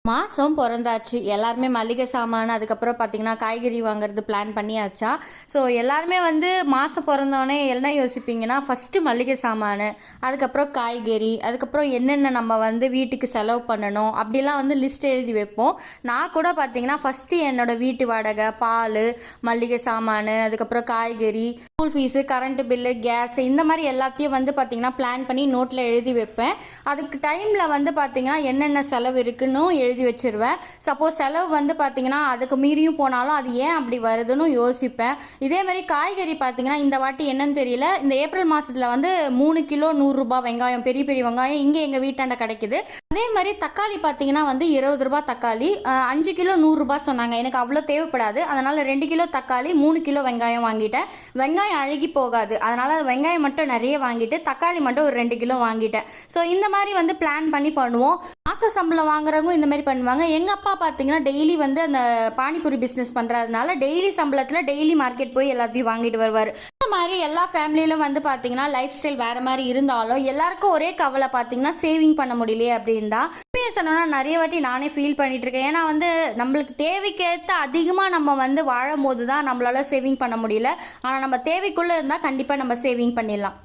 மாதம் பிறந்தாச்சு. எல்லாருமே மளிகை சாமான், அதுக்கப்புறம் பார்த்தீங்கன்னா காய்கறி வாங்குறது பிளான் பண்ணியாச்சா. ஸோ எல்லாருமே வந்து மாதம் பிறந்தோடனே என்ன யோசிப்பீங்கன்னா, ஃபஸ்ட்டு மளிகை சாமான், அதுக்கப்புறம் காய்கறி, அதுக்கப்புறம் என்னென்ன நம்ம வந்து வீட்டுக்கு செலவு பண்ணணும் அப்படிலாம் வந்து லிஸ்ட் எழுதி வைப்போம். நான் கூட பார்த்தீங்கன்னா ஃபஸ்ட்டு என்னோடய வீட்டு வாடகை, பால், மளிகை சாமான், அதுக்கப்புறம் காய்கறி, school fees, current bill, gas, இந்த மாதிரி எல்லாத்தையும் வந்து பார்த்தீங்கன்னா பிளான் பண்ணி நோட்டில் எழுதி வைப்பேன். அதுக்கு டைமில் வந்து பார்த்தீங்கன்னா என்னென்ன செலவு இருக்குன்னு எழுதி வச்சிருவேன். சப்போஸ் செலவு வந்து பார்த்தீங்கன்னா அதுக்கு மீறியும் போனாலும் அது ஏன் அப்படி வருதுன்னு யோசிப்பேன். இதே மாதிரி காய்கறி பார்த்தீங்கன்னா இந்த வாட்டி என்னன்னு தெரியல, இந்த ஏப்ரல் மாதத்தில் வந்து 3 கிலோ 100 ரூபாய் வெங்காயம், பெரிய பெரிய வெங்காயம் இங்கே எங்கள் வீட்டாண்ட கிடைக்குது. அதே மாதிரி தக்காளி பார்த்தீங்கன்னா வந்து 20 ரூபாய் தக்காளி, 5 கிலோ 100 ரூபாய் சொன்னாங்க. எனக்கு அவ்வளோ தேவைப்படாது, அதனால் 2 கிலோ தக்காளி, 3 கிலோ வெங்காயம் வாங்கிட்டேன். வெங்காயம் அழுகி போகாது, அதனால் வெங்காயம் மட்டும் நிறைய வாங்கிட்டு தக்காளி மட்டும் ஒரு 2 கிலோ வாங்கிட்டேன். ஸோ இந்த மாதிரி வந்து பிளான் பண்ணி பண்ணுவோம். மாத சம்பளம் வாங்குறவங்க இந்த மாதிரி பண்ணுவாங்க. எங்கள் அப்பா பார்த்தீங்கன்னா டெய்லி வந்து அந்த பானிபூரி பிஸ்னஸ் பண்ணுறதுனால டெய்லி சம்பளத்தில் டெய்லி மார்க்கெட் போய் எல்லாத்தையும் வாங்கிட்டு வருவார். இந்த மாதிரி எல்லா ஃபேமிலியிலும் வந்து பார்த்தீங்கன்னா லைஃப் ஸ்டைல் வேறு மாதிரி இருந்தாலும் எல்லாருக்கும் ஒரே கவலை பார்த்தீங்கன்னா சேவிங் பண்ண முடியலையே அப்படின்னு தான். உண்மையை சொன்னோன்னா நிறைய வாட்டி நானே ஃபீல் பண்ணிட்டு இருக்கேன். ஏன்னா வந்து நம்மளுக்கு தேவைக்கேற்ற அதிகமாக நம்ம வந்து வாழும் போது தான் நம்மளால சேவிங் பண்ண முடியல. ஆனால் நம்ம தேவைக்குள்ளே இருந்தால் கண்டிப்பாக நம்ம சேவிங் பண்ணிடலாம்.